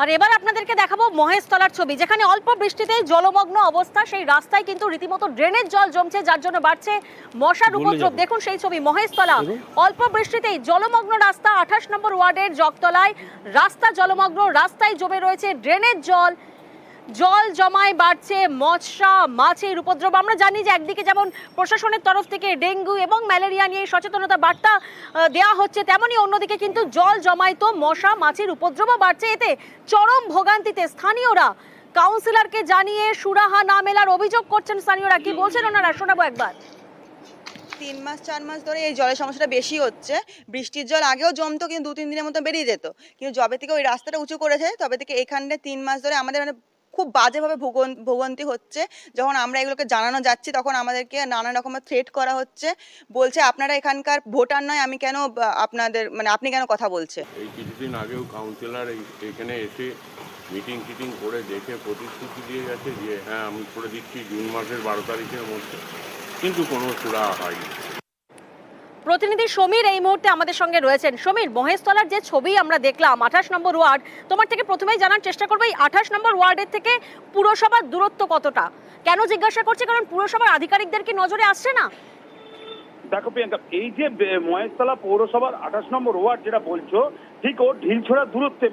আর এবার আপনাদেরকে দেখাবো মহেশতলার ছবি, যেখানে অল্প বৃষ্টিতেই জলমগ্ন অবস্থা। সেই রাস্তায় কিন্তু রীতিমতো ড্রেনের জল জমছে, যার জন্য বাড়ছে মশার উপদ্রব। দেখুন সেই ছবি, মহেশতলা, অল্প বৃষ্টিতেই জলমগ্ন রাস্তা। 28 নম্বর ওয়ার্ডের জগতলায় রাস্তা জলমগ্ন, রাস্তায় জমে রয়েছে ড্রেনের জল। জল জমায় বাড়ছে মশা মাছির উপদ্রব। আমরা জানি যে একদিকে যেমন প্রশাসনের তরফ থেকে ডেঙ্গু এবং ম্যালেরিয়া নিয়ে সচেতনতা বার্তা দেওয়া হচ্ছে, তেমনি অন্যদিকে কিন্তু জল জমায় তো মশা মাছির উপদ্রবও বাড়ছে। এতে চরম ভোগান্তিতে স্থানীয়রা। কাউন্সিলরকে জানিয়ে সুরাহা না মেলার অভিযোগ করছেন স্থানীয়রা। কি বলছেন ওনারা, শোনাবো একবার। 3 মাস 4 মাস ধরে এই জলের সমস্যাটা বেশি হচ্ছে। বৃষ্টির জল আগেও জমতো, কিন্তু 2-3 দিনের মতো বেরিয়ে যেত। কিন্তু যবে থেকে ওই রাস্তাটা উঁচু করেছে তবে থেকে এখানে 3 মাস ধরে আমাদের খুব বাজেভাবে ভোগান্তি হচ্ছে। যখন আমরা এগুলোকে জানানো যাচ্ছি তখন আমাদেরকে নানা রকমের থ্রেট করা হচ্ছে। বলছে আপনারা এখানকার ভোটার নয়, আমি কেন আপনাদের আপনি কেন কথা বলছে। এই কিছুদিন আগেও কাউন্সিলর এখানে এসে মিটিং করে দেখে প্রতিশ্রুতি দিয়ে গেছে যে হ্যাঁ আমি করে দিচ্ছি জুন মাসের 12 তারিখের মধ্যে, কিন্তু কোনো সুরাহা হয়নি। প্রতিনিধি সমীর এই মুহূর্তে আমাদের সঙ্গে রয়েছেন। সমীর, মহেশতলার যে ছবি আমরা দেখলাম, 28 নম্বর ওয়ার্ড, তোমার থেকে প্রথমেই জানার চেষ্টা করবো এই 28 নম্বর ওয়ার্ডের থেকে পুরসভার দূরত্ব কতটা? কেন জিজ্ঞাসা করছি, কারণ পুরসভার আধিকারিকদের কি নজরে আসছে না? দেখো প্রিয়াঙ্কা, এই যে মহেশতলা পৌরসভার 28 নম্বর ওয়ার্ড যেটা বলছো, ঠিক ও ঢিলছোড়া দূরত্বে,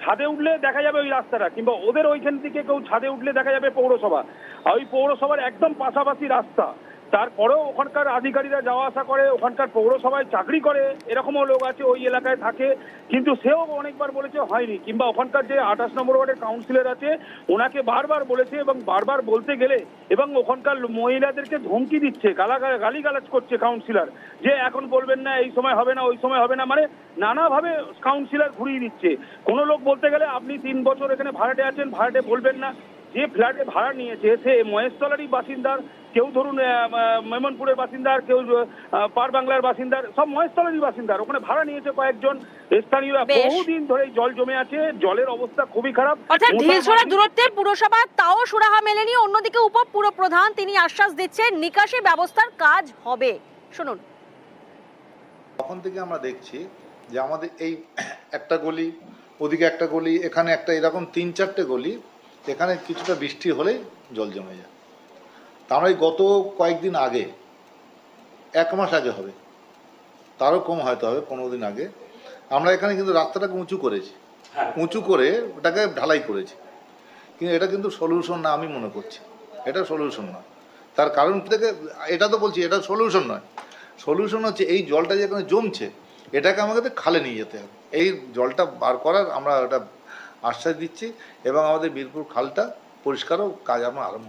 ছাদে উঠলে দেখা যাবে ওই রাস্তাটা, কিংবা ওদের ওইখান থেকে কেউ ছাদে উঠলে দেখা যাবে পৌরসভা। আর ওই পৌরসভার একদম পাশাপাশি রাস্তা। তারপরেও ওখানকার আধিকারিকরা যাওয়া আসা করে, ওখানকার পৌরসভায় চাকরি করে এরকমও লোক আছে, ওই এলাকায় থাকে, কিন্তু সেও অনেকবার বলেছে হয়নি। কিংবা ওখানকার যে 28 নম্বর ওয়ার্ডের কাউন্সিলর আছে ওনাকে বারবার বলেছে, এবং বারবার বলতে গেলে এবং ওখানকার মহিলাদেরকে ধমকি দিচ্ছে, গালিগালাজ করছে কাউন্সিলর, যে এখন বলবেন না, এই সময় হবে না, ওই সময় হবে না, নানাভাবে কাউন্সিলর ঘুরিয়ে দিচ্ছে। কোনো লোক বলতে গেলে আপনি 3 বছর এখানে ভাড়াটে আছেন, ভাড়াটে বলবেন না। যে ফ্ল্যাটে ভাড়া নিয়েছে সে মহেশতলারই বাসিন্দার, কেউ ধরুন মেমনপুরের বাসিন্দার, কেউ পার বাংলার বাসিন্দার, সব মহেশতলারই বাসিন্দার। ওখানে ভাড়া নিয়েছে কয়েকজন স্থানীয়রা। বহুদিন ধরে জল জমে আছে, জলের অবস্থা খুবই খারাপ। অর্থাৎ ঢিলছোড়া দূরত্বের পুরসভা তাও সুরাহা মেলেনি। অন্যদিকে উপপুর প্রধান তিনি আশ্বাস দিচ্ছেন নিকাশি ব্যবস্থার কাজ হবে। শুনুন। তখন থেকে আমরা দেখছি যে আমাদের এই একটা গলি, ওদিকে একটা গলি, এখানে একটা, এরকম 3-4টে গলি, এখানে কিছুটা বৃষ্টি হলেই জল জমে যায়। তার এই গত কয়েকদিন আগে, 1 মাস আগে হবে, তারও কম হয়তো হবে, 15 দিন আগে, আমরা এখানে কিন্তু রাস্তাটাকে উঁচু করেছি, উঁচু করে ওটাকে ঢালাই করেছি। কিন্তু এটা কিন্তু সলিউশন না, আমি মনে করছি এটা সলিউশন নয়। তার কারণ থেকে এটা তো বলছি এটা সলিউশন নয়। সলিউশন হচ্ছে এই জলটা যেখানে জমছে এটাকে আমাদের খালে নিয়ে যেতে হবে। এই জলটা বার করার আমরা ওটা আশ্বাস দিচ্ছি, এবং আমাদের বীরপুর খালটা পরিষ্কারও কাজ আমরা আরম্ভ